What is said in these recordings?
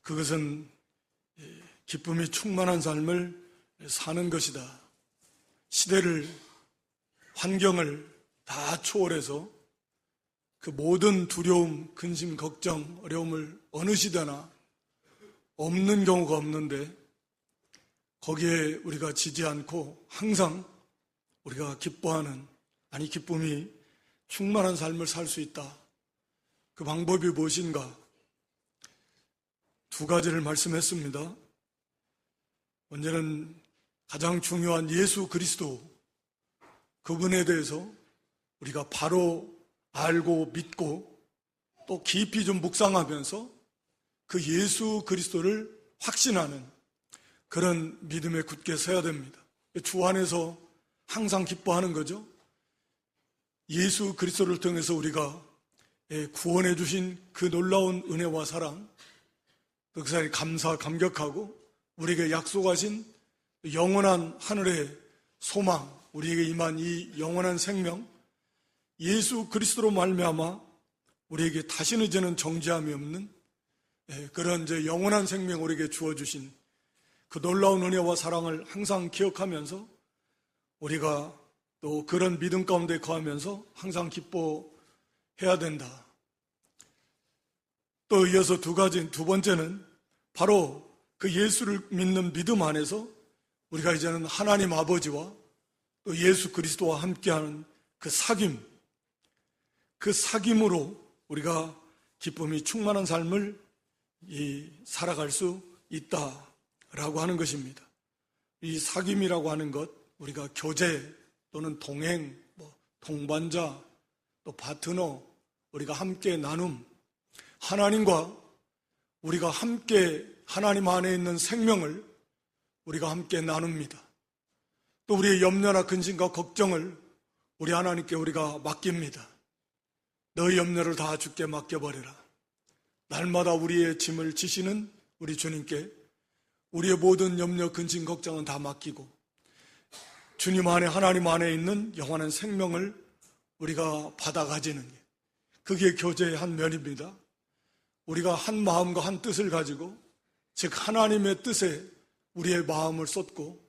그것은 기쁨이 충만한 삶을 사는 것이다. 시대를, 환경을 다 초월해서 그 모든 두려움, 근심, 걱정, 어려움을 어느 시대나 없는 경우가 없는데 거기에 우리가 지지 않고 항상 우리가 기뻐하는, 기쁨이 충만한 삶을 살 수 있다. 그 방법이 무엇인가? 두 가지를 말씀했습니다. 먼저는 가장 중요한 예수 그리스도, 그분에 대해서 우리가 바로 알고 믿고 또 깊이 좀 묵상하면서 그 예수 그리스도를 확신하는 그런 믿음에 굳게 서야 됩니다. 주 안에서 항상 기뻐하는 거죠. 예수 그리스도를 통해서 우리가 구원해 주신 그 놀라운 은혜와 사랑, 그 사이에 감사, 감격하고 우리에게 약속하신 영원한 하늘의 소망, 우리에게 임한 이 영원한 생명, 예수 그리스도로 말미암아 우리에게 다시는 이제는 정죄함이 없는 그런 이제 영원한 생명 우리에게 주어주신 그 놀라운 은혜와 사랑을 항상 기억하면서 우리가 또 그런 믿음 가운데 거하면서 항상 기뻐해야 된다. 또 이어서 두 번째는 바로 그 예수를 믿는 믿음 안에서 우리가 이제는 하나님 아버지와 또 예수 그리스도와 함께하는 그 사귐, 그 사귐으로 우리가 기쁨이 충만한 삶을 살아갈 수 있다라고 하는 것입니다. 이 사귐이라고 하는 것, 우리가 교제 또는 동행, 동반자, 또 파트너, 우리가 함께 나눔, 하나님과 우리가 함께 하나님 안에 있는 생명을 우리가 함께 나눕니다. 또 우리의 염려나 근심과 걱정을 우리 하나님께 우리가 맡깁니다. 너희 염려를 다 주께 맡겨버려라. 날마다 우리의 짐을 지시는 우리 주님께 우리의 모든 염려, 근심, 걱정은 다 맡기고 주님 안에, 하나님 안에 있는 영원한 생명을 우리가 받아 가지는 게, 그게 교제의 한 면입니다. 우리가 한 마음과 한 뜻을 가지고, 즉 하나님의 뜻에 우리의 마음을 쏟고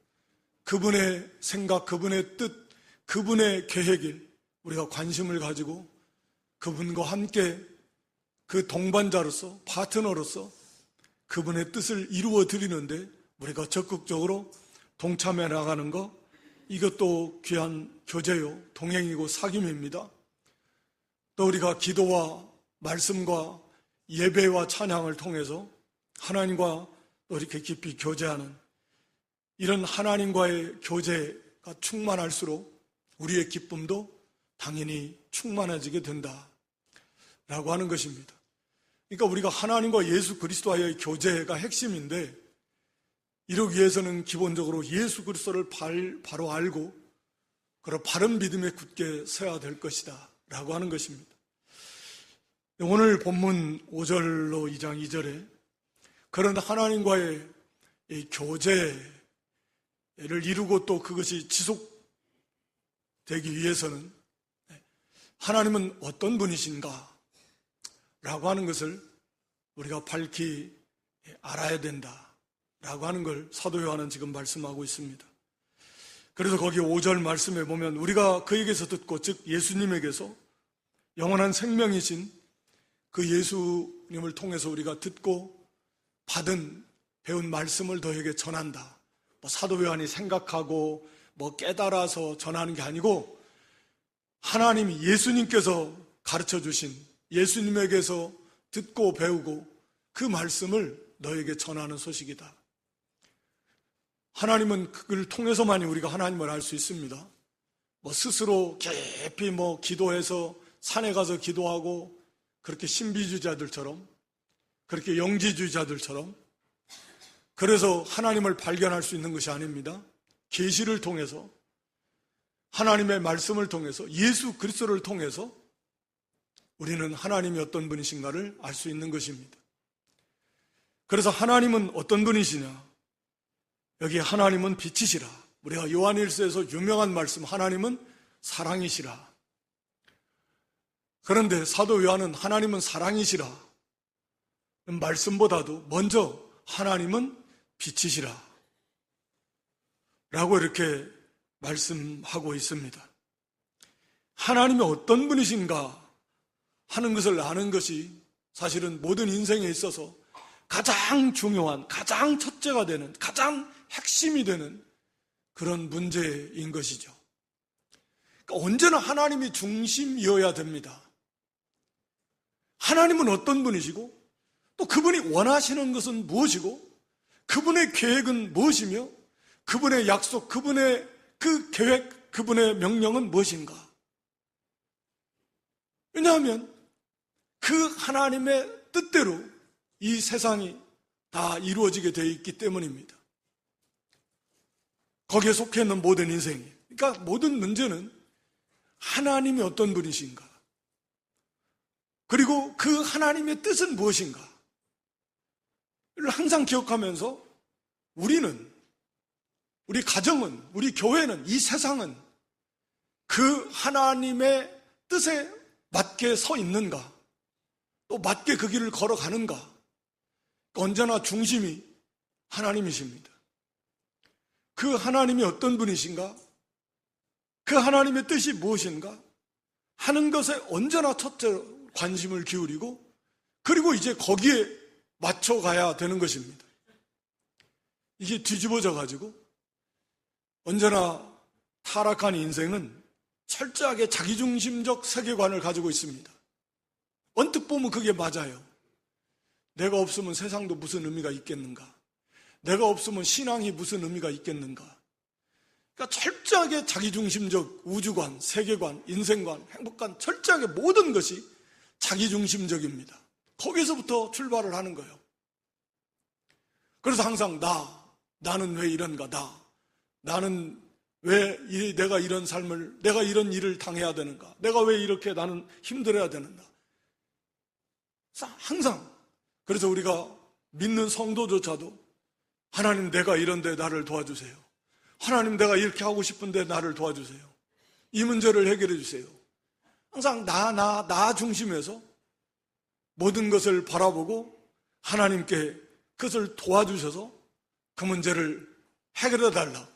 그분의 생각, 그분의 뜻, 그분의 계획을 우리가 관심을 가지고 그분과 함께 그 동반자로서, 파트너로서 그분의 뜻을 이루어 드리는데 우리가 적극적으로 동참해 나가는 것, 이것도 귀한 교제요, 동행이고 사귐입니다. 또 우리가 기도와 말씀과 예배와 찬양을 통해서 하나님과 또 이렇게 깊이 교제하는 이런 하나님과의 교제가 충만할수록 우리의 기쁨도 당연히 충만해지게 된다라고 하는 것입니다. 그러니까 우리가 하나님과 예수 그리스도와의 교제가 핵심인데, 이러기 위해서는 기본적으로 예수 그리스도를 바로 알고 그런 바른 믿음에 굳게 서야 될 것이다 라고 하는 것입니다. 오늘 본문 5절로 2장 2절에 그런 하나님과의 이 교제를 이루고 또 그것이 지속되기 위해서는 하나님은 어떤 분이신가 라고 하는 것을 우리가 밝히 알아야 된다라고 하는 걸 사도 요한은 지금 말씀하고 있습니다. 그래서 거기 5절 말씀에 보면 우리가 그에게서 듣고, 즉 예수님에게서 영원한 생명이신 그 예수님을 통해서 우리가 듣고 받은 배운 말씀을 너에게 전한다. 사도 요한이 생각하고 깨달아서 전하는 게 아니고 하나님 예수님께서 가르쳐 주신, 예수님에게서 듣고 배우고 그 말씀을 너에게 전하는 소식이다. 하나님은 그걸 통해서만이 우리가 하나님을 알 수 있습니다. 스스로 깊이 기도해서 산에 가서 기도하고 그렇게 신비주의자들처럼, 그렇게 영지주의자들처럼 그래서 하나님을 발견할 수 있는 것이 아닙니다. 계시를 통해서, 하나님의 말씀을 통해서, 예수 그리스도를 통해서 우리는 하나님이 어떤 분이신가를 알 수 있는 것입니다. 그래서 하나님은 어떤 분이시냐? 여기 하나님은 빛이시라. 우리가 요한일서에서 유명한 말씀, 하나님은 사랑이시라. 그런데 사도 요한은 하나님은 사랑이시라, 말씀보다도 먼저 하나님은 빛이시라 라고 이렇게 말씀하고 있습니다. 하나님이 어떤 분이신가 하는 것을 아는 것이 사실은 모든 인생에 있어서 가장 중요한, 가장 첫째가 되는, 가장 핵심이 되는 그런 문제인 것이죠. 그러니까 언제나 하나님이 중심이어야 됩니다. 하나님은 어떤 분이시고 또 그분이 원하시는 것은 무엇이고 그분의 계획은 무엇이며 그분의 약속, 그분의 그 계획, 그분의 명령은 무엇인가? 왜냐하면 그 하나님의 뜻대로 이 세상이 다 이루어지게 되어 있기 때문입니다. 거기에 속해 있는 모든 인생이. 그러니까 모든 문제는 하나님이 어떤 분이신가? 그리고 그 하나님의 뜻은 무엇인가? 를 항상 기억하면서 우리는, 우리 가정은, 우리 교회는, 이 세상은 그 하나님의 뜻에 맞게 서 있는가? 또 맞게 그 길을 걸어가는가? 언제나 중심이 하나님이십니다. 그 하나님이 어떤 분이신가? 그 하나님의 뜻이 무엇인가? 하는 것에 언제나 첫째 관심을 기울이고 그리고 이제 거기에 맞춰가야 되는 것입니다. 이게 뒤집어져 가지고 언제나 타락한 인생은 철저하게 자기중심적 세계관을 가지고 있습니다. 언뜻 보면 그게 맞아요. 내가 없으면 세상도 무슨 의미가 있겠는가? 내가 없으면 신앙이 무슨 의미가 있겠는가? 그러니까 철저하게 자기중심적 우주관, 세계관, 인생관, 행복관, 철저하게 모든 것이 자기중심적입니다. 거기서부터 출발을 하는 거예요. 그래서 항상 나는 왜 이런가? 나는 왜 내가 이런 삶을, 내가 이런 일을 당해야 되는가? 내가 왜 이렇게 나는 힘들어야 되는가? 항상. 그래서 우리가 믿는 성도조차도 하나님 내가 이런데 나를 도와주세요. 하나님 내가 이렇게 하고 싶은데 나를 도와주세요. 이 문제를 해결해 주세요. 항상 나 중심에서 모든 것을 바라보고 하나님께 그것을 도와주셔서 그 문제를 해결해 달라고.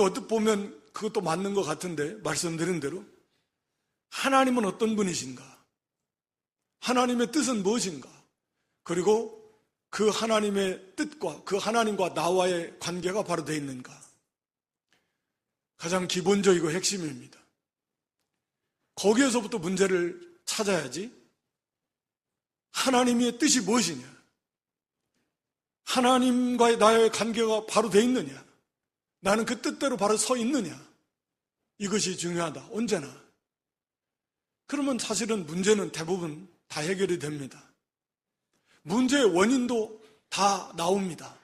어떻게 보면 그것도 맞는 것 같은데 말씀드린 대로 하나님은 어떤 분이신가? 하나님의 뜻은 무엇인가? 그리고 그 하나님의 뜻과 그 하나님과 나와의 관계가 바로 되어 있는가? 가장 기본적이고 핵심입니다. 거기에서부터 문제를 찾아야지 하나님의 뜻이 무엇이냐? 하나님과의 나의 관계가 바로 되어 있느냐? 나는 그 뜻대로 바로 서 있느냐? 이것이 중요하다. 언제나. 그러면 사실은 문제는 대부분 다 해결이 됩니다. 문제의 원인도 다 나옵니다.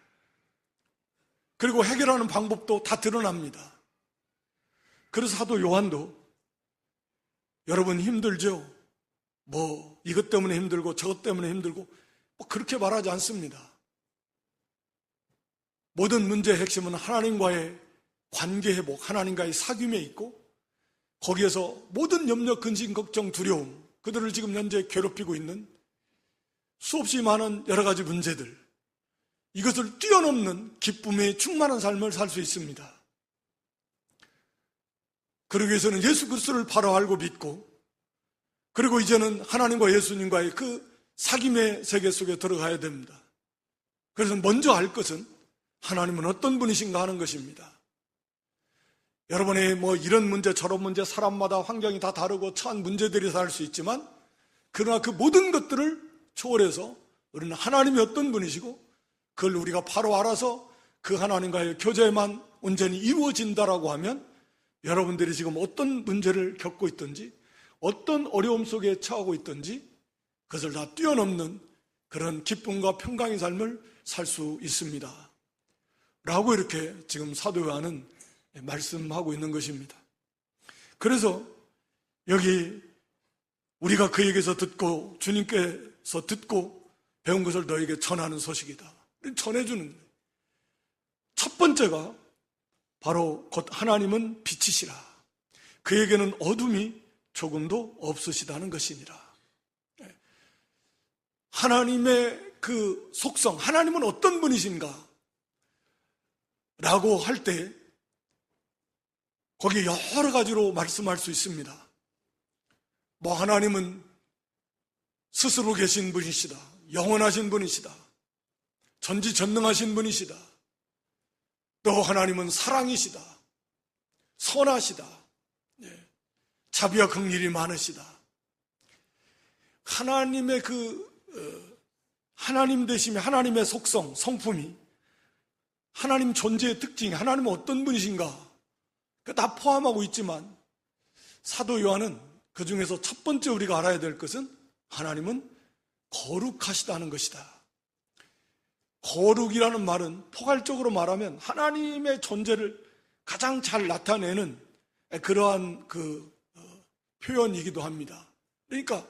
그리고 해결하는 방법도 다 드러납니다. 그래서 사도 요한도 여러분 힘들죠? 이것 때문에 힘들고 저것 때문에 힘들고 그렇게 말하지 않습니다. 모든 문제의 핵심은 하나님과의 관계 회복, 하나님과의 사귐에 있고 거기에서 모든 염려, 근심, 걱정, 두려움, 그들을 지금 현재 괴롭히고 있는 수없이 많은 여러 가지 문제들, 이것을 뛰어넘는 기쁨에 충만한 삶을 살 수 있습니다. 그러기 위해서는 예수 그리스도를 바로 알고 믿고 그리고 이제는 하나님과 예수님과의 그 사귐의 세계 속에 들어가야 됩니다. 그래서 먼저 알 것은 하나님은 어떤 분이신가 하는 것입니다. 여러분이 이런 문제 저런 문제 사람마다 환경이 다 다르고 처한 문제들이 다 할 수 있지만 그러나 그 모든 것들을 초월해서 우리는 하나님이 어떤 분이시고 그걸 우리가 바로 알아서 그 하나님과의 교제만 온전히 이루어진다라고 하면 여러분들이 지금 어떤 문제를 겪고 있든지 어떤 어려움 속에 처하고 있든지 그것을 다 뛰어넘는 그런 기쁨과 평강의 삶을 살 수 있습니다. 라고 이렇게 지금 사도 요한은 말씀하고 있는 것입니다. 그래서 여기 우리가 그에게서 듣고 주님께서 듣고 배운 것을 너에게 전하는 소식이다. 전해주는 첫 번째가 바로 곧 하나님은 빛이시라. 그에게는 어둠이 조금도 없으시다는 것이니라. 하나님의 그 속성, 하나님은 어떤 분이신가? 라고 할 때 거기에 여러 가지로 말씀할 수 있습니다. 하나님은 스스로 계신 분이시다. 영원하신 분이시다. 전지전능하신 분이시다. 또 하나님은 사랑이시다. 선하시다. 자비와 긍휼이 많으시다. 하나님의 하나님 되심이, 하나님의 속성, 성품이, 하나님 존재의 특징이, 하나님은 어떤 분이신가? 다 포함하고 있지만 사도 요한은 그 중에서 첫 번째 우리가 알아야 될 것은 하나님은 거룩하시다는 것이다. 거룩이라는 말은 포괄적으로 말하면 하나님의 존재를 가장 잘 나타내는 그러한 표현이기도 합니다. 그러니까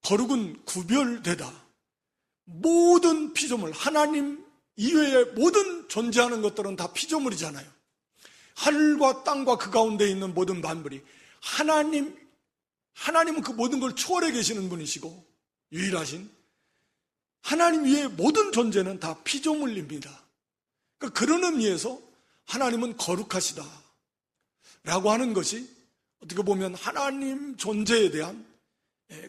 거룩은 구별되다. 모든 피조물, 하나님 이외의 모든 존재하는 것들은 다 피조물이잖아요. 하늘과 땅과 그 가운데 있는 모든 만물이 하나님은 그 모든 걸 초월해 계시는 분이시고 유일하신 하나님 위의 모든 존재는 다 피조물입니다. 그러니까 그런 의미에서 하나님은 거룩하시다 라고 하는 것이 어떻게 보면 하나님 존재에 대한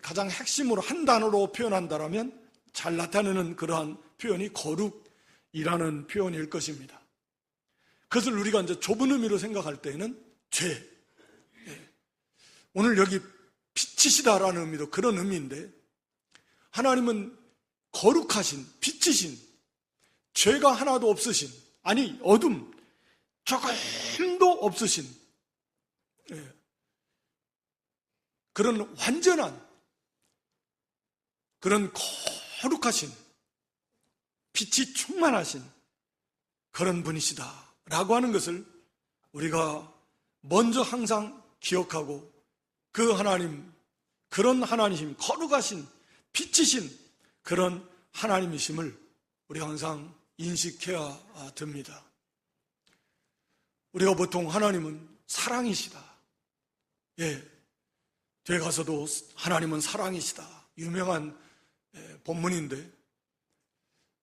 가장 핵심으로 한 단어로 표현한다면 잘 나타내는 그러한 표현이 거룩이라는 표현일 것입니다. 그것을 우리가 이제 좁은 의미로 생각할 때에는 죄. 오늘 여기 빛이시다라는 의미도 그런 의미인데 하나님은 거룩하신, 빛이신, 죄가 하나도 없으신, 아니 어둠, 조금도 없으신 그런 완전한 그런 거룩하신 빛이 충만하신 그런 분이시다 라고 하는 것을 우리가 먼저 항상 기억하고 그 하나님, 그런 하나님이심, 거룩하신 빛이신 그런 하나님이심을 우리가 항상 인식해야 됩니다. 우리가 보통 하나님은 사랑이시다. 뒤에 가서도 하나님은 사랑이시다. 유명한 본문인데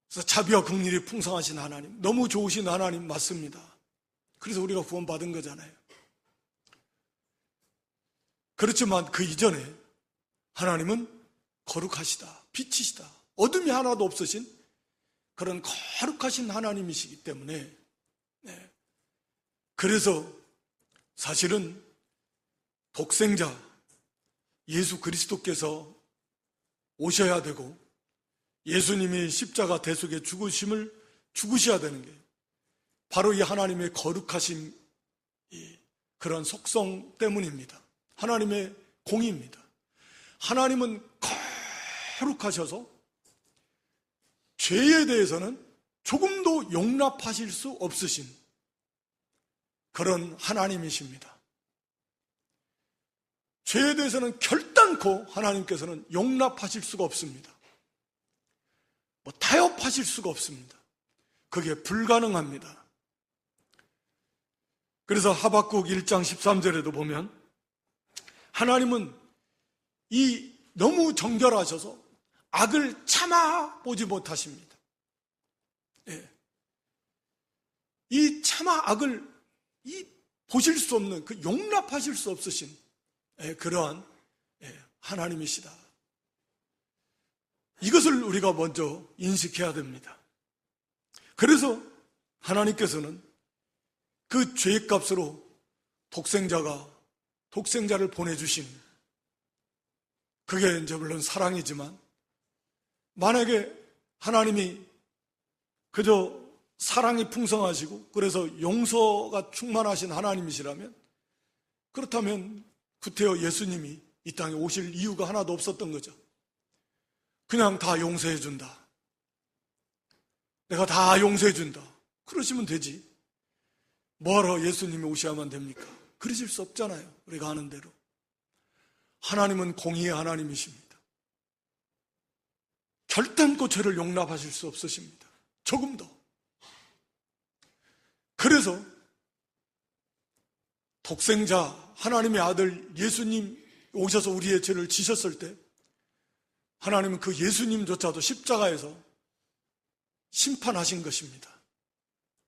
그래서 자비와 긍휼이 풍성하신 하나님, 너무 좋으신 하나님 맞습니다. 그래서 우리가 구원받은 거잖아요. 그렇지만 그 이전에 하나님은 거룩하시다, 빛이시다, 어둠이 하나도 없으신 그런 거룩하신 하나님이시기 때문에 그래서 사실은 독생자 예수 그리스도께서 오셔야 되고 예수님이 십자가 대속에 죽으셔야 되는 게 바로 이 하나님의 거룩하신 그런 속성 때문입니다. 하나님의 공의입니다. 하나님은 거룩하셔서 죄에 대해서는 조금도 용납하실 수 없으신 그런 하나님이십니다. 죄에 대해서는 결단코 하나님께서는 용납하실 수가 없습니다. 타협하실 수가 없습니다. 그게 불가능합니다. 그래서 하박국 1장 13절에도 보면 하나님은 이 너무 정결하셔서 악을 참아보지 못하십니다. 이 참아 악을 보실 수 없는 그 용납하실 수 없으신 그러한 하나님이시다. 이것을 우리가 먼저 인식해야 됩니다. 그래서 하나님께서는 그 죄값으로 독생자를 보내주신 그게 이제 물론 사랑이지만 만약에 하나님이 그저 사랑이 풍성하시고 그래서 용서가 충만하신 하나님이시라면 그렇다면 구태여 예수님이 이 땅에 오실 이유가 하나도 없었던 거죠. 그냥 다 용서해 준다. 내가 다 용서해 준다. 그러시면 되지. 뭐하러 예수님이 오셔야만 됩니까? 그러실 수 없잖아요. 우리가 아는 대로. 하나님은 공의의 하나님이십니다. 결단코 죄를 용납하실 수 없으십니다. 조금 더. 그래서 독생자 하나님의 아들 예수님 오셔서 우리의 죄를 지셨을 때 하나님은 그 예수님조차도 십자가에서 심판하신 것입니다.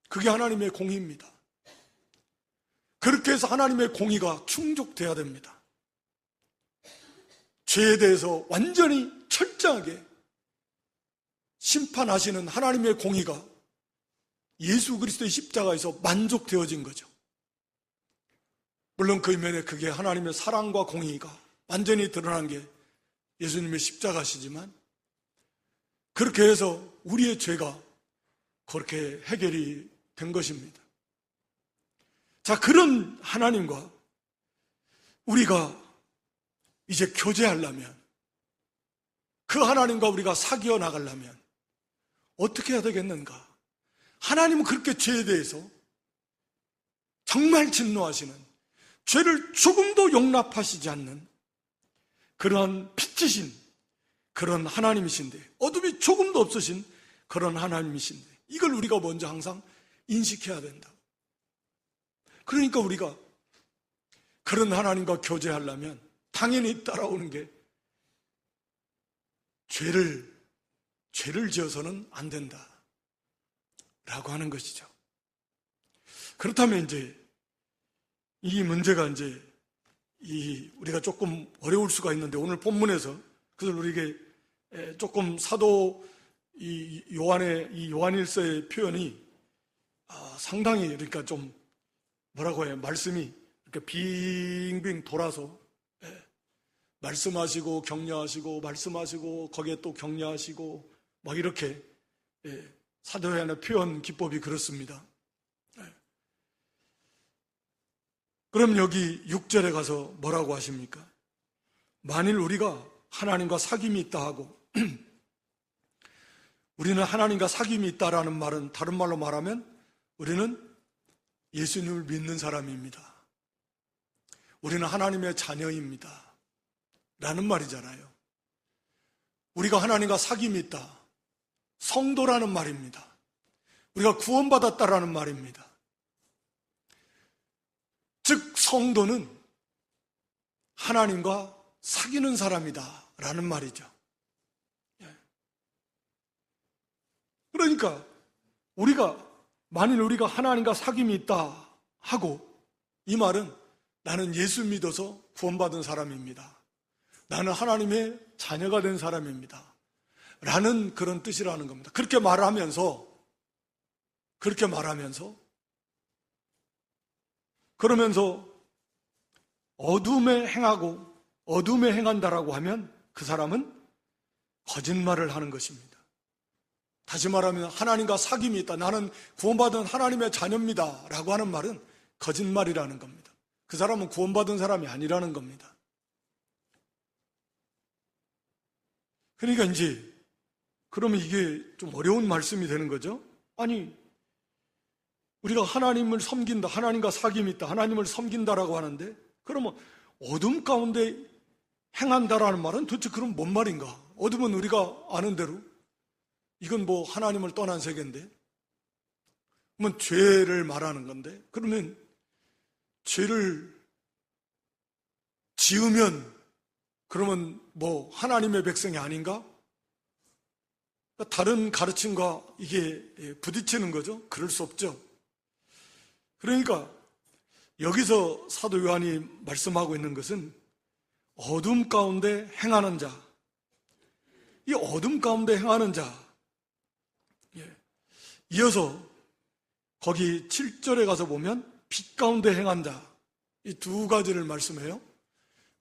그게 하나님의 공의입니다. 그렇게 해서 하나님의 공의가 충족돼야 됩니다. 죄에 대해서 완전히 철저하게 심판하시는 하나님의 공의가 예수 그리스도의 십자가에서 만족되어진 거죠. 물론 그 이면에 그게 하나님의 사랑과 공의가 완전히 드러난 게 예수님의 십자가시지만, 그렇게 해서 우리의 죄가 그렇게 해결이 된 것입니다. 자, 그런 하나님과 우리가 이제 교제하려면, 그 하나님과 우리가 사귀어 나가려면 어떻게 해야 되겠는가? 하나님은 그렇게 죄에 대해서 정말 진노하시는, 죄를 조금도 용납하시지 않는 그러한 빛이신 그런 하나님이신데, 어둠이 조금도 없으신 그런 하나님이신데, 이걸 우리가 먼저 항상 인식해야 된다. 그러니까 우리가 그런 하나님과 교제하려면 당연히 따라오는 게 죄를 지어서는 안 된다 라고 하는 것이죠. 그렇다면 이제 이 문제가 이제 우리가 조금 어려울 수가 있는데, 오늘 본문에서 그래서 우리에게 조금 사도 요한일서의 표현이 상당히, 그러니까 좀 뭐라고 해요? 말씀이 이렇게 빙빙 돌아서 말씀하시고 격려하시고 말씀하시고 거기에 또 격려하시고 막 이렇게 사도 요한의 표현 기법이 그렇습니다. 그럼 여기 6절에 가서 뭐라고 하십니까? 만일 우리가 하나님과 사귐이 있다 하고 우리는 하나님과 사귐이 있다라는 말은 다른 말로 말하면 우리는 예수님을 믿는 사람입니다. 우리는 하나님의 자녀입니다 라는 말이잖아요. 우리가 하나님과 사귐이 있다, 성도라는 말입니다. 우리가 구원받았다라는 말입니다. 즉 성도는 하나님과 사귀는 사람이다 라는 말이죠. 그러니까 만일 우리가 하나님과 사귐이 있다 하고, 이 말은 나는 예수 믿어서 구원받은 사람입니다, 나는 하나님의 자녀가 된 사람입니다 라는 그런 뜻이라는 겁니다. 그렇게 말하면서 그러면서 어둠에 행하고 어둠에 행한다라고 하면 그 사람은 거짓말을 하는 것입니다. 다시 말하면 하나님과 사귐이 있다, 나는 구원받은 하나님의 자녀입니다 라고 하는 말은 거짓말이라는 겁니다. 그 사람은 구원받은 사람이 아니라는 겁니다. 그러니까 이제 그러면 이게 좀 어려운 말씀이 되는 거죠. 아니, 우리가 하나님을 섬긴다, 하나님과 사귐이 있다, 하나님을 섬긴다라고 하는데, 그러면 어둠 가운데 행한다라는 말은 도대체 그럼 뭔 말인가? 어둠은 우리가 아는 대로 이건 뭐 하나님을 떠난 세계인데, 그러면 죄를 말하는 건데, 그러면 죄를 지으면 그러면 뭐 하나님의 백성이 아닌가? 다른 가르침과 이게 부딪히는 거죠. 그럴 수 없죠. 그러니까 여기서 사도 요한이 말씀하고 있는 것은 어둠 가운데 행하는 자, 이 어둠 가운데 행하는 자, 이어서 거기 7절에 가서 보면 빛 가운데 행한 자, 이 두 가지를 말씀해요.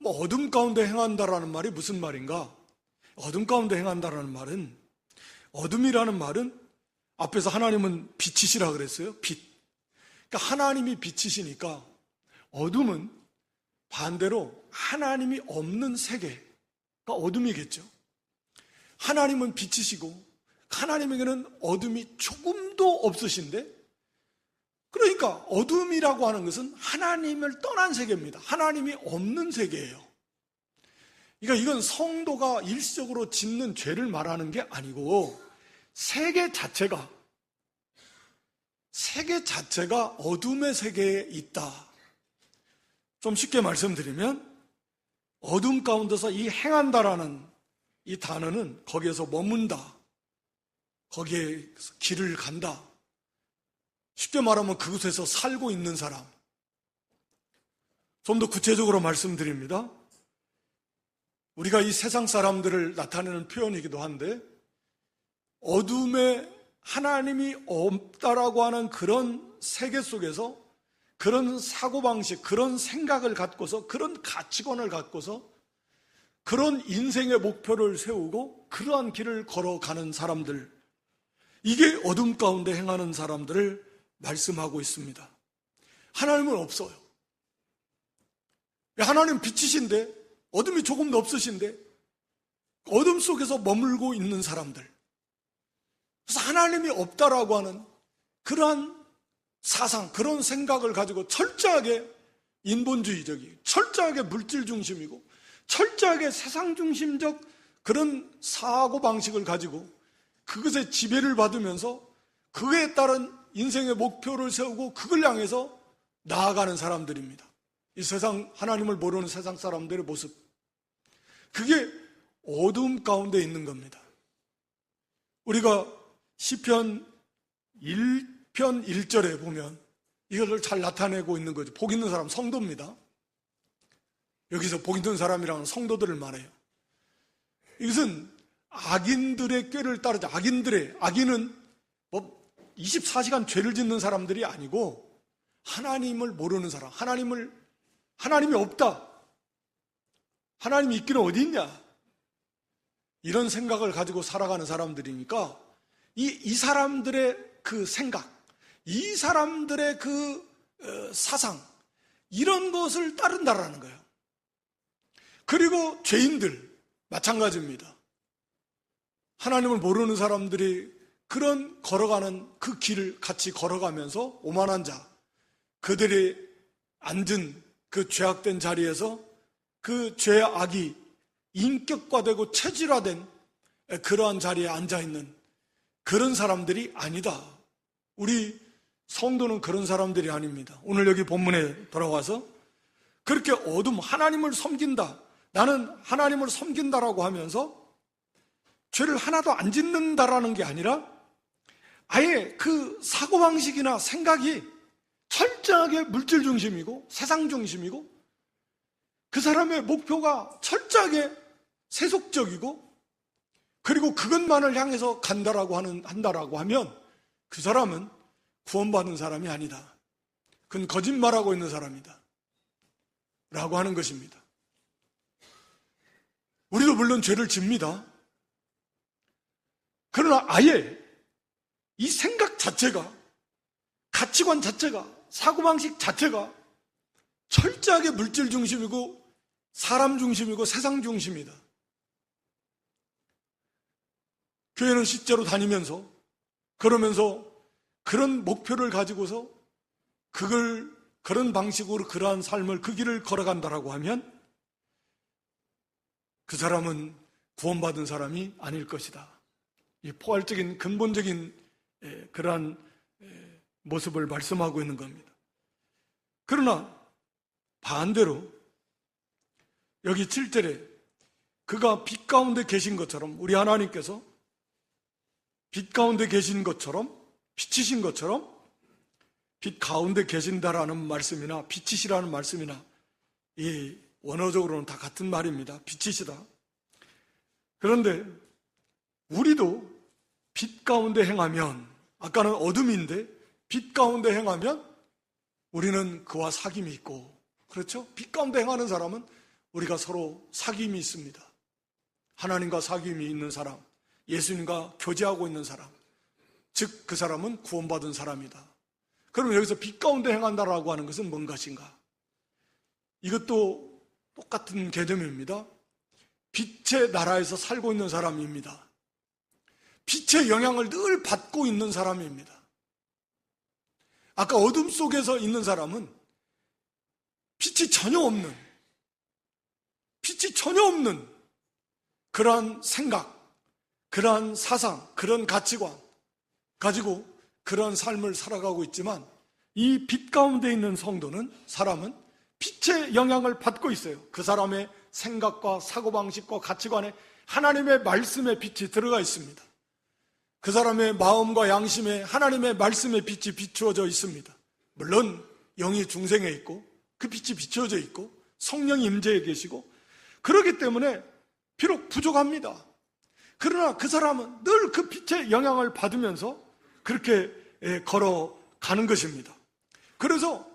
뭐 어둠 가운데 행한다라는 말이 무슨 말인가? 어둠 가운데 행한다라는 말은, 어둠이라는 말은 앞에서 하나님은 빛이시라 그랬어요. 빛. 그러니까 하나님이 빛이시니까 어둠은 반대로 하나님이 없는 세계가 어둠이겠죠. 하나님은 빛이시고 하나님에게는 어둠이 조금도 없으신데, 그러니까 어둠이라고 하는 것은 하나님을 떠난 세계입니다. 하나님이 없는 세계예요. 그러니까 이건 성도가 일시적으로 짓는 죄를 말하는 게 아니고 세계 자체가 어둠의 세계에 있다. 좀 쉽게 말씀드리면 어둠 가운데서 이 행한다라는 이 단어는 거기에서 머문다, 거기에 길을 간다, 쉽게 말하면 그곳에서 살고 있는 사람. 좀 더 구체적으로 말씀드립니다. 우리가 이 세상 사람들을 나타내는 표현이기도 한데, 어둠에 하나님이 없다라고 하는 그런 세계 속에서 그런 사고방식, 그런 생각을 갖고서, 그런 가치관을 갖고서 그런 인생의 목표를 세우고 그러한 길을 걸어가는 사람들, 이게 어둠 가운데 행하는 사람들을 말씀하고 있습니다. 하나님은 없어요. 하나님 빛이신데, 어둠이 조금 더 없으신데 어둠 속에서 머물고 있는 사람들, 그래서 하나님이 없다라고 하는 그러한 사상, 그런 생각을 가지고 철저하게 인본주의적이고 철저하게 물질 중심이고 철저하게 세상 중심적 그런 사고방식을 가지고 그것에 지배를 받으면서 그에 따른 인생의 목표를 세우고 그걸 향해서 나아가는 사람들입니다. 이 세상, 하나님을 모르는 세상 사람들의 모습, 그게 어둠 가운데 있는 겁니다. 우리가 시편 1편 1절에 보면 이것을 잘 나타내고 있는 거죠. 복 있는 사람, 성도입니다. 여기서 복 있는 사람이라는 성도들을 말해요. 이것은 악인들의 꾀를 따르지, 악인은 뭐 24시간 죄를 짓는 사람들이 아니고 하나님을 모르는 사람, 하나님이 없다, 하나님이 있기는 어디 있냐, 이런 생각을 가지고 살아가는 사람들이니까 이 사람들의 그 생각, 이 사람들의 그 사상, 이런 것을 따른다라는 거예요. 그리고 죄인들 마찬가지입니다. 하나님을 모르는 사람들이 그런 걸어가는 그 길을 같이 걸어가면서 오만한 자, 그들이 앉은 그 죄악된 자리에서 그 죄의 악이 인격화되고 체질화된 그러한 자리에 앉아있는 그런 사람들이 아니다. 우리 성도는 그런 사람들이 아닙니다. 오늘 여기 본문에 돌아와서 그렇게 하나님을 섬긴다, 나는 하나님을 섬긴다라고 하면서 죄를 하나도 안 짓는다라는 게 아니라 아예 그 사고방식이나 생각이 철저하게 물질 중심이고 세상 중심이고 그 사람의 목표가 철저하게 세속적이고 그리고 그것만을 향해서 한다라고 하면 그 사람은 구원받은 사람이 아니다. 그건 거짓말하고 있는 사람이다 라고 하는 것입니다. 우리도 물론 죄를 집니다. 그러나 아예 이 생각 자체가, 가치관 자체가, 사고방식 자체가 철저하게 물질 중심이고 사람 중심이고 세상 중심이다. 교회는 실제로 다니면서 그러면서 그런 목표를 가지고서 그런 방식으로 그러한 삶을, 그 길을 걸어간다라고 하면 그 사람은 구원받은 사람이 아닐 것이다. 이 포괄적인 근본적인 그러한 모습을 말씀하고 있는 겁니다. 그러나 반대로 여기 7절에 그가 빛 가운데 계신 것처럼, 우리 하나님께서 빛 가운데 계신 것처럼, 빛이신 것처럼 빛 가운데 계신다라는 말씀이나 빛이시라는 말씀이나 이 원어적으로는 다 같은 말입니다. 빛이시다. 그런데 우리도 빛 가운데 행하면, 아까는 어둠인데 빛 가운데 행하면 우리는 그와 사귐이 있고, 그렇죠? 빛 가운데 행하는 사람은 우리가 서로 사귐이 있습니다. 하나님과 사귐이 있는 사람, 예수님과 교제하고 있는 사람, 즉 그 사람은 구원받은 사람이다. 그럼 여기서 빛 가운데 행한다라고 하는 것은 뭔 것인가? 이것도 똑같은 개념입니다. 빛의 나라에서 살고 있는 사람입니다. 빛의 영향을 늘 받고 있는 사람입니다. 아까 어둠 속에서 있는 사람은 빛이 전혀 없는 그러한 생각, 그러한 사상, 그런 가치관 가지고 그러한 삶을 살아가고 있지만 이 빛 가운데 있는 성도는, 사람은 빛의 영향을 받고 있어요. 그 사람의 생각과 사고방식과 가치관에 하나님의 말씀의 빛이 들어가 있습니다. 그 사람의 마음과 양심에 하나님의 말씀의 빛이 비추어져 있습니다. 물론 영이 중생에 있고 그 빛이 비추어져 있고 성령이 임재해 계시고 그렇기 때문에 비록 부족합니다. 그러나 그 사람은 늘 그 빛의 영향을 받으면서 그렇게 걸어가는 것입니다. 그래서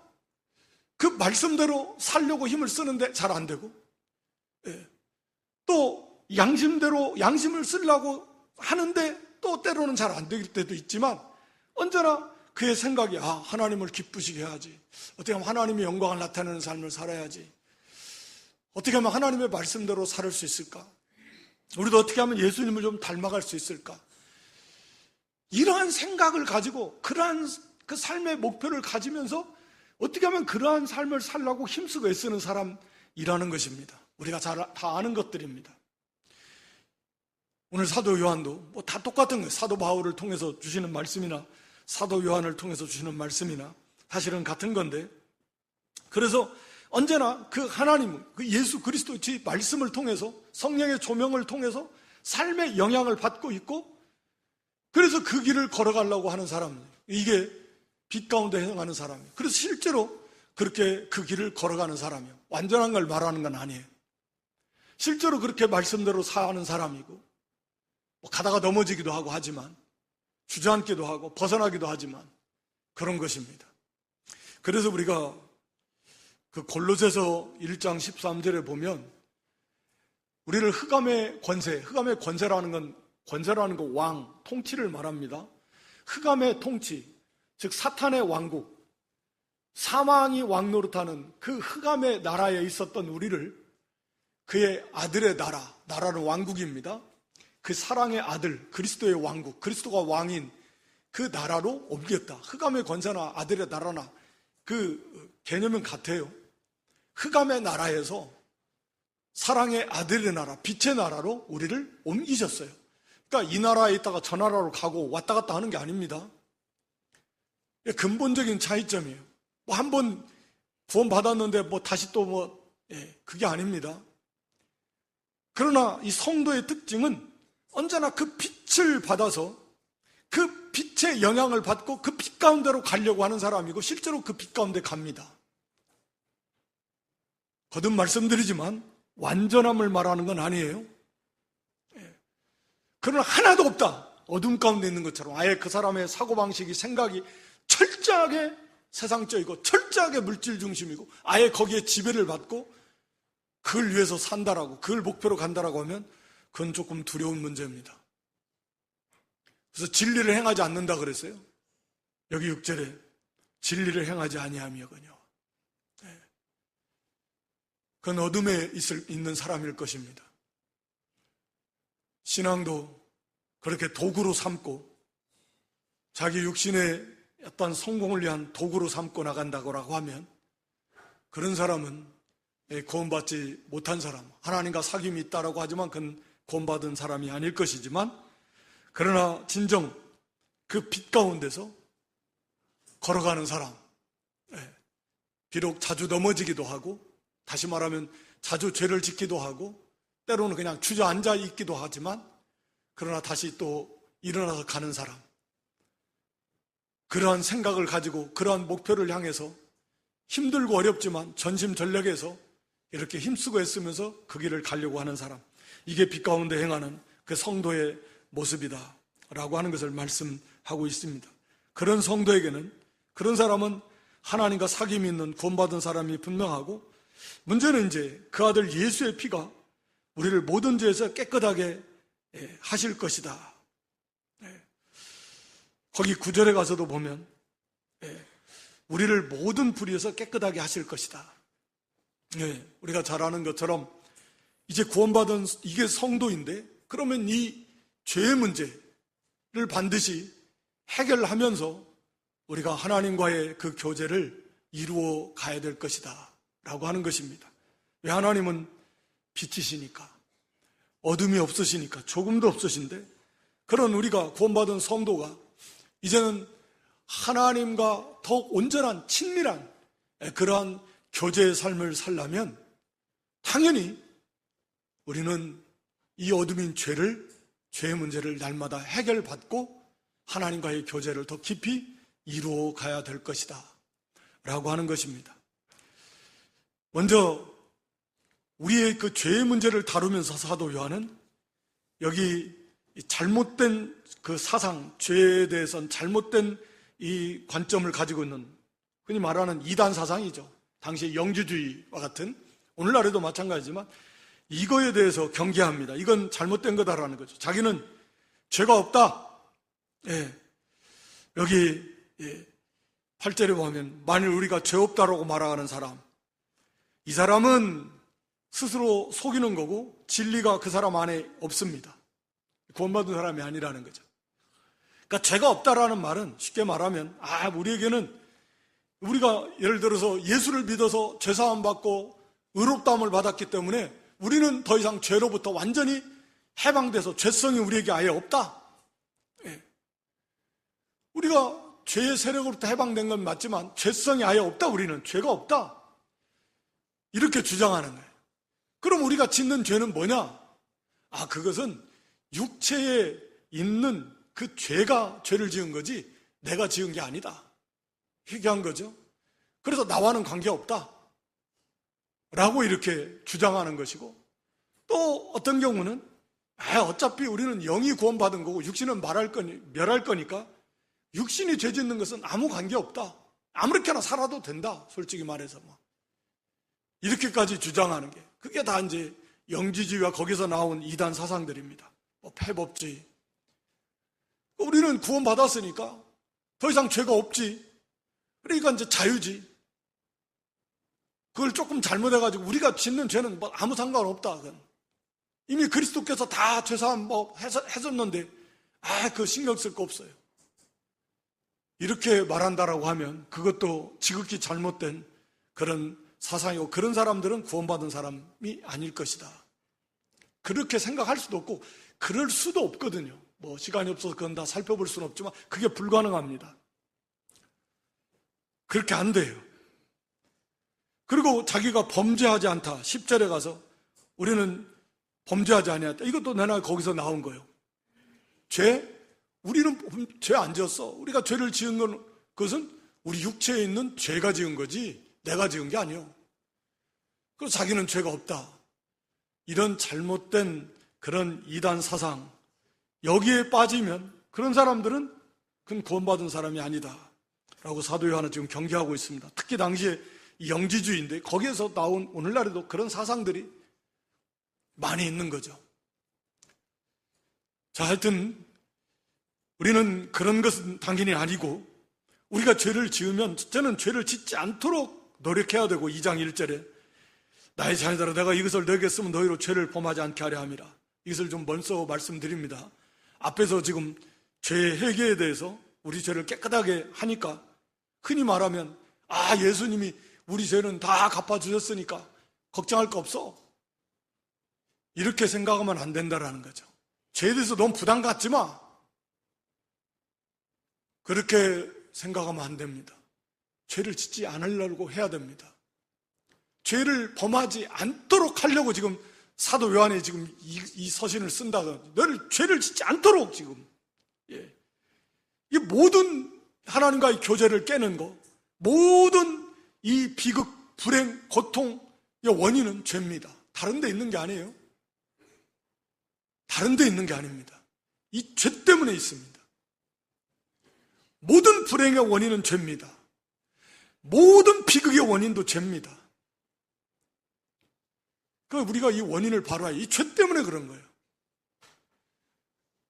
그 말씀대로 살려고 힘을 쓰는데 잘 안 되고, 또 양심을 쓰려고 하는데 또 때로는 잘 안 될 때도 있지만 언제나 그의 생각이 하나님을 기쁘시게 해야지, 어떻게 하면 하나님의 영광을 나타내는 삶을 살아야지, 어떻게 하면 하나님의 말씀대로 살 수 있을까, 우리도 어떻게 하면 예수님을 좀 닮아갈 수 있을까, 이러한 생각을 가지고 그러한 그 삶의 목표를 가지면서 어떻게 하면 그러한 삶을 살려고 힘쓰고 애쓰는 사람이라는 것입니다. 우리가 다 아는 것들입니다. 오늘 사도 요한도 다 똑같은 거예요. 사도 바울을 통해서 주시는 말씀이나 사도 요한을 통해서 주시는 말씀이나 사실은 같은 건데, 그래서 언제나 그 하나님, 그 예수 그리스도의 말씀을 통해서 성령의 조명을 통해서 삶의 영향을 받고 있고, 그래서 그 길을 걸어가려고 하는 사람이에요. 이게 빛 가운데 행하는 사람이에요. 그래서 실제로 그렇게 그 길을 걸어가는 사람이에요. 완전한 걸 말하는 건 아니에요. 실제로 그렇게 말씀대로 사는 사람이고, 가다가 넘어지기도 하고 하지만, 주저앉기도 하고 벗어나기도 하지만 그런 것입니다. 그래서 우리가 그 골로새서 1장 13절에 보면 우리를 흑암의 권세라는 건 왕, 통치를 말합니다. 흑암의 통치, 즉 사탄의 왕국, 사망이 왕노릇하는 그 흑암의 나라에 있었던 우리를 그의 아들의 나라는 왕국입니다. 그 사랑의 아들, 그리스도의 왕국, 그리스도가 왕인 그 나라로 옮겼다. 흑암의 권세나 아들의 나라나 그 개념은 같아요. 흑암의 나라에서 사랑의 아들의 나라, 빛의 나라로 우리를 옮기셨어요. 그러니까 이 나라에 있다가 저 나라로 가고 왔다 갔다 하는 게 아닙니다. 근본적인 차이점이에요. 한 번 구원받았는데 다시 또 그게 아닙니다. 그러나 이 성도의 특징은 언제나 그 빛을 받아서 그 빛의 영향을 받고 그 빛 가운데로 가려고 하는 사람이고, 실제로 그 빛 가운데 갑니다. 거듭 말씀드리지만 완전함을 말하는 건 아니에요. 그러나 하나도 없다, 어둠 가운데 있는 것처럼 아예 그 사람의 사고방식이, 생각이 철저하게 세상적이고 철저하게 물질 중심이고 아예 거기에 지배를 받고 그걸 위해서 산다라고, 그걸 목표로 간다라고 하면 그건 조금 두려운 문제입니다. 그래서 진리를 행하지 않는다 그랬어요. 여기 6절에 진리를 행하지 아니하며거니와, 그건 어둠에 있는 사람일 것입니다. 신앙도 그렇게 도구로 삼고 자기 육신의 어떤 성공을 위한 도구로 삼고 나간다고 하면 그런 사람은 구원받지 못한 사람, 하나님과 사귐이 있다라고 하지만 그건 구원받은 사람이 아닐 것이지만, 그러나 진정 그 빛 가운데서 걸어가는 사람, 비록 자주 넘어지기도 하고, 다시 말하면 자주 죄를 짓기도 하고, 때로는 그냥 주저앉아 있기도 하지만, 그러나 다시 또 일어나서 가는 사람, 그러한 생각을 가지고 그러한 목표를 향해서 힘들고 어렵지만 전심전력해서 이렇게 힘쓰고 애쓰면서 그 길을 가려고 하는 사람, 이게 빛 가운데 행하는 그 성도의 모습이다 라고 하는 것을 말씀하고 있습니다. 그런 성도에게는, 그런 사람은 하나님과 사귐이 있는 구원받은 사람이 분명하고, 문제는 이제 그 아들 예수의 피가 우리를 모든 죄에서 깨끗하게 하실 것이다. 거기 9절에 가서도 보면 우리를 모든 불의에서 깨끗하게 하실 것이다. 우리가 잘 아는 것처럼 이제 구원받은 이게 성도인데, 그러면 이 죄의 문제를 반드시 해결하면서 우리가 하나님과의 그 교제를 이루어 가야 될 것이다 라고 하는 것입니다. 왜? 하나님은 빛이시니까, 어둠이 없으시니까, 조금도 없으신데, 그런 우리가 구원받은 성도가 이제는 하나님과 더욱 온전한 친밀한 그러한 교제의 삶을 살려면 당연히 우리는 이 어둠인 죄의 문제를 날마다 해결받고 하나님과의 교제를 더 깊이 이루어 가야 될 것이다 라고 하는 것입니다. 먼저 우리의 그 죄의 문제를 다루면서 사도 요한은 여기 잘못된 그 사상, 죄에 대해서는 잘못된 이 관점을 가지고 있는, 흔히 말하는 이단 사상이죠. 당시 영지주의와 같은, 오늘날에도 마찬가지지만 이거에 대해서 경계합니다. 이건 잘못된 거다라는 거죠. 자기는 죄가 없다. 예. 여기 8절에 보면 만일 우리가 죄 없다라고 말하는 사람, 이 사람은 스스로 속이는 거고 진리가 그 사람 안에 없습니다. 구원받은 사람이 아니라는 거죠. 그러니까 죄가 없다라는 말은 쉽게 말하면 우리에게는 우리가 예를 들어서 예수를 믿어서 죄사함 받고 의롭다함을 받았기 때문에 우리는 더 이상 죄로부터 완전히 해방돼서 죄성이 우리에게 아예 없다. 예. 우리가 죄의 세력으로부터 해방된 건 맞지만 죄성이 아예 없다. 우리는 죄가 없다. 이렇게 주장하는 거예요. 그럼 우리가 짓는 죄는 뭐냐? 그것은 육체에 있는 그 죄가 죄를 지은 거지 내가 지은 게 아니다. 회개한 거죠. 그래서 나와는 관계없다 라고 이렇게 주장하는 것이고, 또 어떤 경우는 어차피 우리는 영이 구원받은 거고 육신은 멸할 거니까 육신이 죄 짓는 것은 아무 관계없다. 아무렇게나 살아도 된다. 솔직히 말해서 이렇게까지 주장하는 게, 그게 다 이제 영지주의와 거기서 나온 이단 사상들입니다. 패법주의. 우리는 구원받았으니까 더 이상 죄가 없지. 그러니까 이제 자유지. 그걸 조금 잘못해가지고 우리가 짓는 죄는 아무 상관없다. 그건. 이미 그리스도께서 다 죄사함 했었는데 그 신경 쓸 거 없어요. 이렇게 말한다라고 하면 그것도 지극히 잘못된 그런 사상이고, 그런 사람들은 구원받은 사람이 아닐 것이다. 그렇게 생각할 수도 없고 그럴 수도 없거든요. 시간이 없어서 그건 다 살펴볼 수는 없지만 그게 불가능합니다. 그렇게 안 돼요. 그리고 자기가 범죄하지 않다. 10절에 가서 우리는 범죄하지 아니했다. 이것도 내가 거기서 나온 거예요. 우리는 죄 안 지었어. 우리가 죄를 지은 건 그것은 우리 육체에 있는 죄가 지은 거지 내가 지은 게 아니에요. 그래서 자기는 죄가 없다. 이런 잘못된 그런 이단 사상, 여기에 빠지면 그런 사람들은 그건 구원받은 사람이 아니다 라고 사도 요한은 지금 경계하고 있습니다. 특히 당시에 영지주의인데 거기에서 나온 오늘날에도 그런 사상들이 많이 있는 거죠. 자, 하여튼 우리는 그런 것은 당연히 아니고, 우리가 죄를 지으면 저는 죄를 짓지 않도록 노력해야 되고, 2장 1절에 나의 자녀들아 내가 이것을 너에게 쓰면 너희로 죄를 범하지 않게 하려 함이라. 이것을 좀 먼저 말씀드립니다. 앞에서 지금 죄의 회개에 대해서 우리 죄를 깨끗하게 하니까 흔히 말하면 예수님이 우리 죄는 다 갚아주셨으니까 걱정할 거 없어, 이렇게 생각하면 안 된다라는 거죠. 죄에 대해서 너무 부담 갖지 마, 그렇게 생각하면 안 됩니다. 죄를 짓지 않으려고 해야 됩니다. 죄를 범하지 않도록 하려고 지금 사도 요한이 지금 이 서신을 쓴다고, 너를 죄를 짓지 않도록 지금. 이 모든 하나님과의 교제를 깨는 거, 모든 이 비극, 불행, 고통의 원인은 죄입니다. 다른 데 있는 게 아니에요. 다른 데 있는 게 아닙니다. 이 죄 때문에 있습니다. 모든 불행의 원인은 죄입니다. 모든 비극의 원인도 죄입니다. 그러니까 우리가 이 원인을 바로 이 죄 때문에 그런 거예요.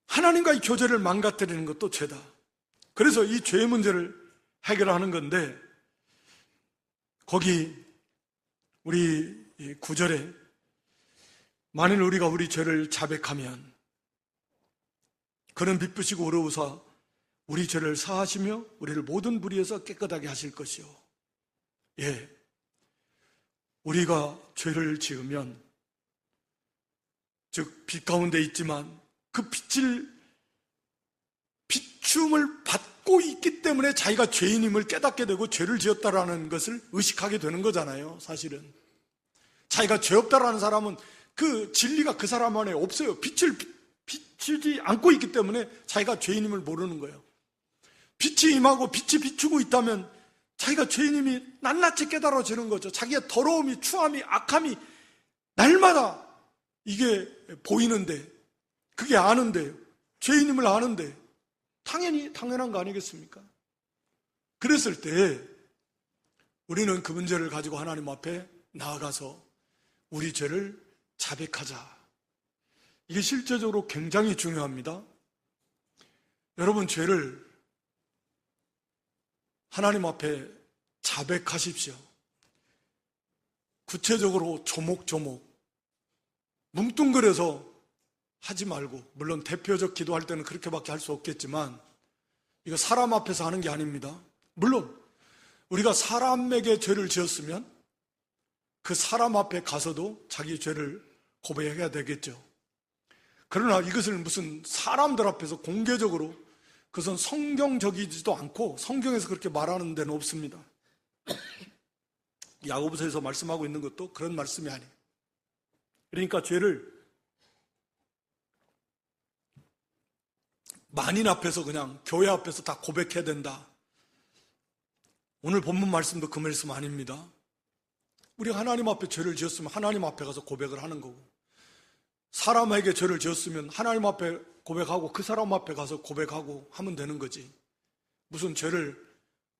하나님과의 교제를 망가뜨리는 것도 죄다. 그래서 이 죄의 문제를 해결하는 건데, 거기 우리 9절에 만일 우리가 우리 죄를 자백하면 그는 빚부시고 의로우사 우리 죄를 사하시며 우리를 모든 불의에서 깨끗하게 하실 것이요. 우리가 죄를 지으면, 즉 빛 가운데 있지만 그 비춤을 받고 있기 때문에 자기가 죄인임을 깨닫게 되고 죄를 지었다라는 것을 의식하게 되는 거잖아요. 사실은 자기가 죄 없다라는 사람은 그 진리가 그 사람 안에 없어요. 빛을 비추지 않고 있기 때문에 자기가 죄인임을 모르는 거예요. 빛이 임하고 빛이 비추고 있다면 자기가 죄인임이 낱낱이 깨달아지는 거죠. 자기의 더러움이, 추함이, 악함이 날마다 이게 보이는데, 그게 아는데, 죄인임을 아는데 당연히 당연한 거 아니겠습니까? 그랬을 때 우리는 그 문제를 가지고 하나님 앞에 나아가서 우리 죄를 자백하자. 이게 실제적으로 굉장히 중요합니다. 여러분, 죄를 하나님 앞에 자백하십시오. 구체적으로 조목조목 뭉뚱그려서 하지 말고, 물론 대표적 기도할 때는 그렇게밖에 할 수 없겠지만 이거 사람 앞에서 하는 게 아닙니다. 물론 우리가 사람에게 죄를 지었으면 그 사람 앞에 가서도 자기 죄를 고백해야 되겠죠. 그러나 이것을 무슨 사람들 앞에서 공개적으로, 그것은 성경적이지도 않고 성경에서 그렇게 말하는 데는 없습니다. 야고보서에서 말씀하고 있는 것도 그런 말씀이 아니에요. 그러니까 죄를 만인 앞에서, 그냥 교회 앞에서 다 고백해야 된다. 오늘 본문 말씀도 그 말씀 아닙니다. 우리가 하나님 앞에 죄를 지었으면 하나님 앞에 가서 고백을 하는 거고, 사람에게 죄를 지었으면 하나님 앞에 고백하고 그 사람 앞에 가서 고백하고 하면 되는 거지. 무슨 죄를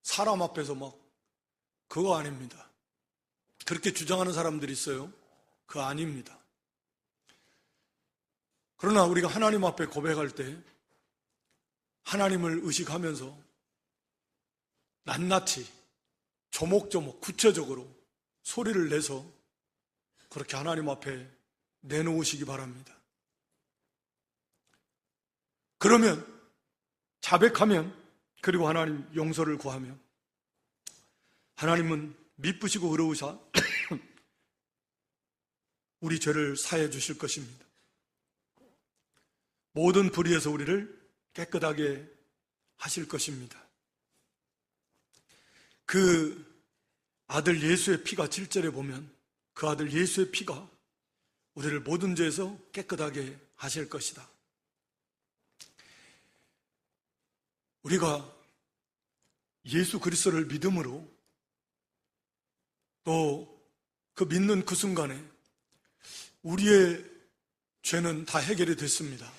사람 앞에서 막, 그거 아닙니다. 그렇게 주장하는 사람들이 있어요. 그거 아닙니다. 그러나 우리가 하나님 앞에 고백할 때 하나님을 의식하면서 낱낱이 조목조목 구체적으로 소리를 내서 그렇게 하나님 앞에 내놓으시기 바랍니다. 그러면, 자백하면, 그리고 하나님 용서를 구하면 하나님은 미쁘시고 의로우사 우리 죄를 사해 주실 것입니다. 모든 불의에서 우리를 깨끗하게 하실 것입니다. 그 아들 예수의 피가 7절에 보면 그 아들 예수의 피가 우리를 모든 죄에서 깨끗하게 하실 것이다. 우리가 예수 그리스도를 믿음으로 또 그 믿는 그 순간에 우리의 죄는 다 해결이 됐습니다.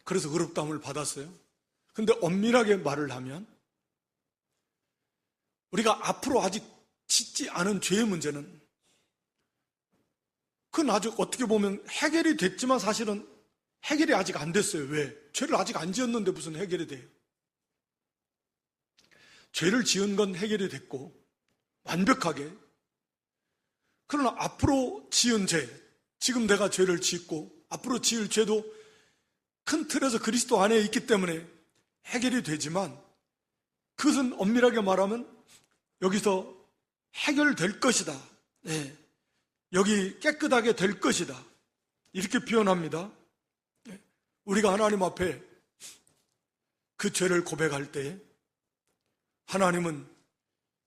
그래서 의롭다함을 받았어요. 근데 엄밀하게 말을 하면 우리가 앞으로 아직 짓지 않은 죄의 문제는, 그건 아직 어떻게 보면 해결이 됐지만 사실은 해결이 아직 안 됐어요. 왜? 죄를 아직 안 지었는데 무슨 해결이 돼요? 죄를 지은 건 해결이 됐고 완벽하게. 그러나 앞으로 지은 죄, 지금 내가 죄를 짓고 앞으로 지을 죄도 큰 틀에서 그리스도 안에 있기 때문에 해결이 되지만, 그것은 엄밀하게 말하면 여기서 해결될 것이다. 네. 여기 깨끗하게 될 것이다. 이렇게 표현합니다. 우리가 하나님 앞에 그 죄를 고백할 때 하나님은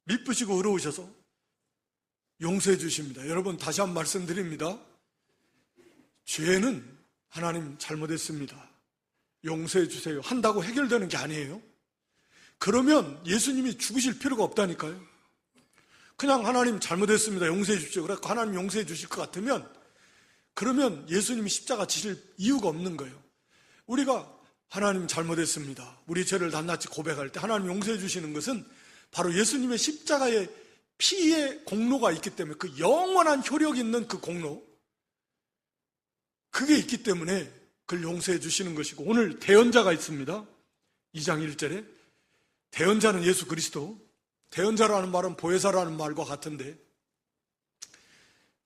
미쁘시고 의로우셔서 용서해 주십니다. 여러분, 다시 한번 말씀드립니다. 죄는 하나님 잘못했습니다, 용서해 주세요 한다고 해결되는 게 아니에요. 그러면 예수님이 죽으실 필요가 없다니까요. 그냥 하나님 잘못했습니다, 용서해 주십시오. 그래서 하나님 용서해 주실 것 같으면, 그러면 예수님이 십자가 지실 이유가 없는 거예요. 우리가 하나님 잘못했습니다, 우리 죄를 낱낱이 고백할 때 하나님 용서해 주시는 것은 바로 예수님의 십자가의 피의 공로가 있기 때문에, 그 영원한 효력 있는 그 공로, 그게 있기 때문에 그걸 용서해 주시는 것이고, 오늘 대언자가 있습니다. 2장 1절에 대언자는 예수 그리스도, 대언자라는 말은 보혜사라는 말과 같은데,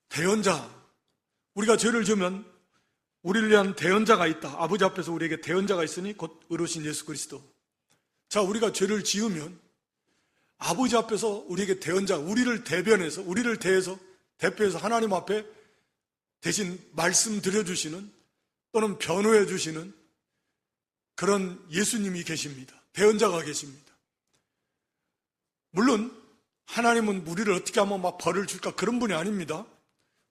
대언자, 우리가 죄를 지으면 우리를 위한 대언자가 있다. 아버지 앞에서 우리에게 대언자가 있으니 곧 의로우신 예수 그리스도. 자, 우리가 죄를 지으면 아버지 앞에서 우리에게 대언자, 우리를 대변해서, 우리를 대표해서 하나님 앞에 대신 말씀드려주시는, 또는 변호해 주시는 그런 예수님이 계십니다. 대언자가 계십니다. 물론 하나님은 우리를 어떻게 하면 막 벌을 줄까, 그런 분이 아닙니다.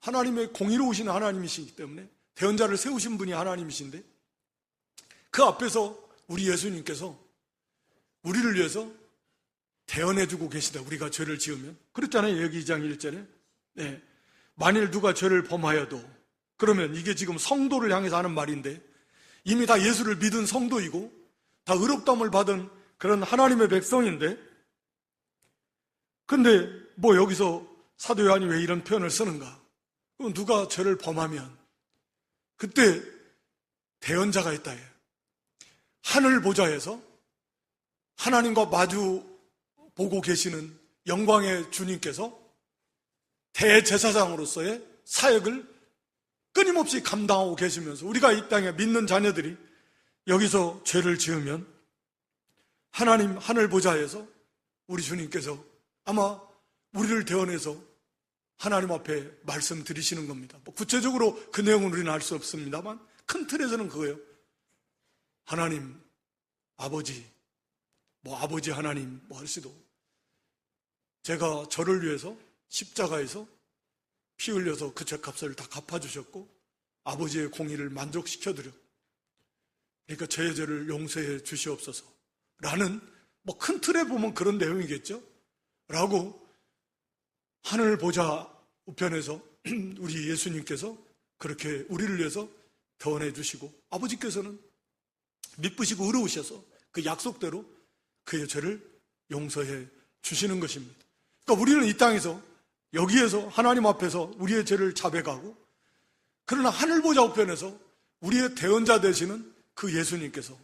하나님의 공의로우신 하나님이시기 때문에 대언자를 세우신 분이 하나님이신데 그 앞에서 우리 예수님께서 우리를 위해서 대언해주고 계시다. 우리가 죄를 지으면. 그랬잖아요. 여기 2장 1절에. 네. 만일 누가 죄를 범하여도, 그러면 이게 지금 성도를 향해서 하는 말인데 이미 다 예수를 믿은 성도이고 다 의롭다함을 받은 그런 하나님의 백성인데, 근데 뭐 여기서 사도 요한이 왜 이런 표현을 쓰는가? 그럼 누가 죄를 범하면 그때 대언자가 있다 해요. 하늘 보좌에서 하나님과 마주 보고 계시는 영광의 주님께서 대제사장으로서의 사역을 끊임없이 감당하고 계시면서 우리가 이 땅에 믿는 자녀들이 여기서 죄를 지으면 하나님 하늘 보좌에서 우리 주님께서 아마 우리를 대언해서 하나님 앞에 말씀드리시는 겁니다. 뭐 구체적으로 그 내용은 우리는 알 수 없습니다만 큰 틀에서는 그거예요. 하나님, 아버지, 뭐 아버지 하나님 뭐 할 수도, 제가 저를 위해서 십자가에서 피 흘려서 그 죄값을 다 갚아주셨고 아버지의 공의를 만족시켜드려, 그러니까 제 죄를 용서해 주시옵소서 라는, 뭐 큰 틀에 보면 그런 내용이겠죠 라고 하늘 보좌 우편에서 우리 예수님께서 그렇게 우리를 위해서 대언해 주시고 아버지께서는 미쁘시고 의로우셔서 그 약속대로 그의 죄를 용서해 주시는 것입니다. 그러니까 우리는 이 땅에서 여기에서 하나님 앞에서 우리의 죄를 자백하고, 그러나 하늘 보좌 우편에서 우리의 대언자 되시는 그 예수님께서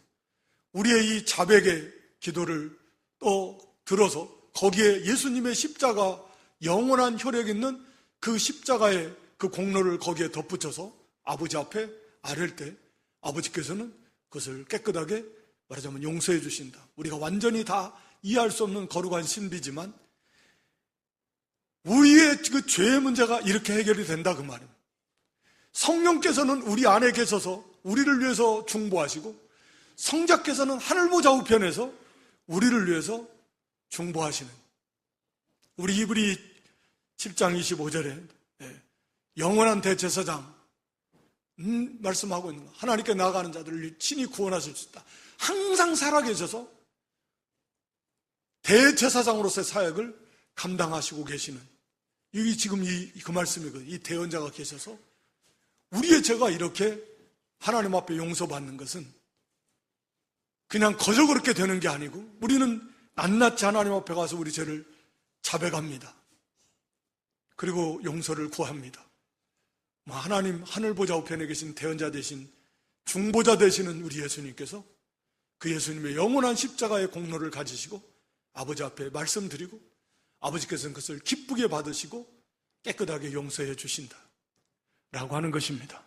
우리의 이 자백의 기도를 또 들어서 거기에 예수님의 십자가, 영원한 혈액 있는 그 십자가의 그 공로를 거기에 덧붙여서 아버지 앞에 아랠 때 아버지께서는 그것을 깨끗하게 말하자면 용서해 주신다. 우리가 완전히 다 이해할 수 없는 거룩한 신비지만 우리의 그 죄의 문제가 이렇게 해결이 된다 그 말입니다. 성령께서는 우리 안에 계셔서 우리를 위해서 중보하시고 성자께서는 하늘보좌 우편에서 우리를 위해서 중보하시는, 우리 이브리 7장 25절에 영원한 대제사장 말씀하고 있는 거, 하나님께 나아가는 자들을 친히 구원하실 수 있다. 항상 살아계셔서 대제사장으로서의 사역을 감당하시고 계시는, 이게 지금 그 말씀이거든요. 이 대언자가 계셔서 우리의 죄가 이렇게 하나님 앞에 용서받는 것은 그냥 거저 그렇게 되는 게 아니고 우리는 낱낱이 하나님 앞에 가서 우리 죄를 자백합니다. 그리고 용서를 구합니다. 하나님 하늘보좌 우편에 계신 대언자 되신 중보자 되시는 우리 예수님께서 그 예수님의 영원한 십자가의 공로를 가지시고 아버지 앞에 말씀드리고 아버지께서는 그것을 기쁘게 받으시고 깨끗하게 용서해 주신다 라고 하는 것입니다.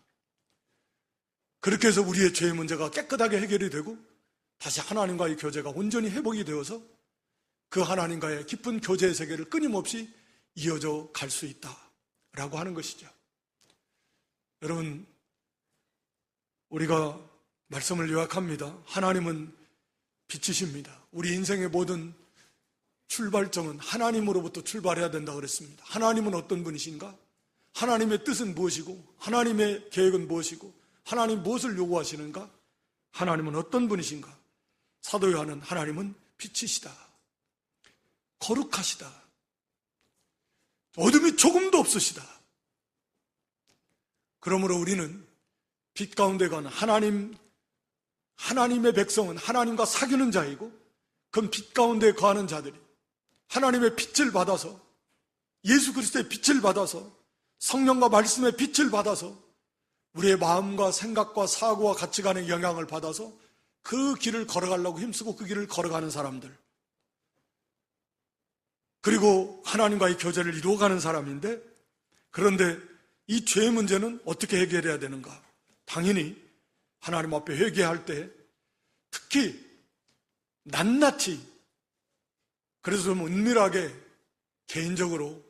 그렇게 해서 우리의 죄의 문제가 깨끗하게 해결이 되고 다시 하나님과의 교제가 온전히 회복이 되어서 그 하나님과의 깊은 교제의 세계를 끊임없이 이어져 갈 수 있다라고 하는 것이죠. 여러분, 우리가 말씀을 요약합니다. 하나님은 빛이십니다. 우리 인생의 모든 출발점은 하나님으로부터 출발해야 된다고 그랬습니다. 하나님은 어떤 분이신가? 하나님의 뜻은 무엇이고 하나님의 계획은 무엇이고 하나님 무엇을 요구하시는가? 하나님은 어떤 분이신가? 사도 요한은 하나님은 빛이시다, 거룩하시다, 어둠이 조금도 없으시다. 그러므로 우리는 빛 가운데 가는 하나님의 백성은 하나님과 사귀는 자이고, 그건 빛 가운데 거하는 자들이 하나님의 빛을 받아서, 예수 그리스도의 빛을 받아서, 성령과 말씀의 빛을 받아서 우리의 마음과 생각과 사고와 가치관의 영향을 받아서 그 길을 걸어가려고 힘쓰고 그 길을 걸어가는 사람들, 그리고 하나님과의 교제를 이루어가는 사람인데, 그런데 이 죄의 문제는 어떻게 해결해야 되는가? 당연히 하나님 앞에 회개할 때 특히 낱낱이, 그래서 좀 은밀하게 개인적으로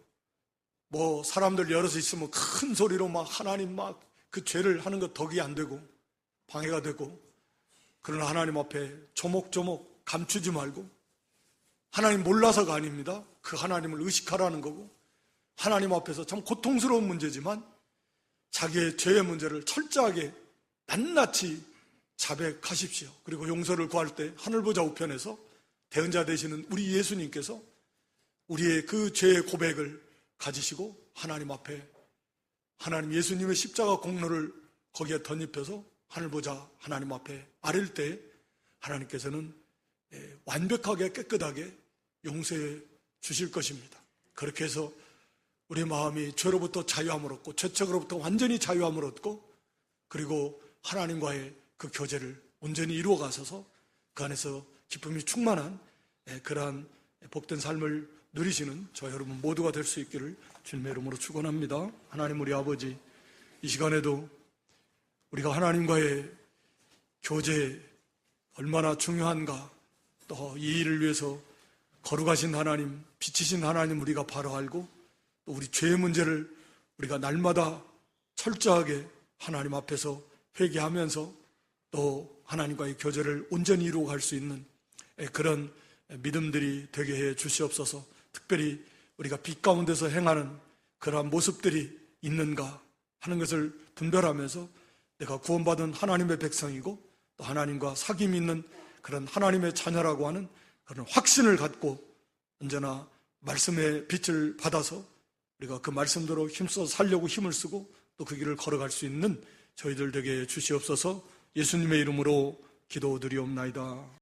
뭐 사람들 여럿이 있으면 큰 소리로 막 하나님 막 그 죄를 하는 것 덕이 안 되고 방해가 되고, 그러나 하나님 앞에 조목조목 감추지 말고, 하나님 몰라서가 아닙니다. 그 하나님을 의식하라는 거고, 하나님 앞에서 참 고통스러운 문제지만 자기의 죄의 문제를 철저하게 낱낱이 자백하십시오. 그리고 용서를 구할 때 하늘보좌 우편에서 대언자 되시는 우리 예수님께서 우리의 그 죄의 고백을 가지시고 하나님 앞에 하나님 예수님의 십자가 공로를 거기에 덧입혀서 하늘보좌 하나님 앞에 아랠 때 하나님께서는 완벽하게 깨끗하게 용서해 주실 것입니다. 그렇게 해서 우리 마음이 죄로부터 자유함을 얻고 죄책으로부터 완전히 자유함을 얻고 그리고 하나님과의 그 교제를 온전히 이루어 가셔서 그 안에서 기쁨이 충만한 그러한 복된 삶을 누리시는 저 여러분 모두가 될 수 있기를 주님의 이름으로 축원합니다. 하나님 우리 아버지, 이 시간에도 우리가 하나님과의 교제 얼마나 중요한가, 또 이 일을 위해서 거룩하신 하나님, 빛이신 하나님 우리가 바로 알고 또 우리 죄의 문제를 우리가 날마다 철저하게 하나님 앞에서 회개하면서 또 하나님과의 교제를 온전히 이루어 갈 수 있는 그런 믿음들이 되게 해 주시옵소서. 특별히 우리가 빛 가운데서 행하는 그러한 모습들이 있는가 하는 것을 분별하면서 내가 구원받은 하나님의 백성이고 또 하나님과 사귐이 있는 그런 하나님의 자녀라고 하는 그런 확신을 갖고 언제나 말씀의 빛을 받아서 우리가 그 말씀대로 힘써 살려고 힘을 쓰고 또 그 길을 걸어갈 수 있는 저희들 되게 주시옵소서. 예수님의 이름으로 기도드리옵나이다.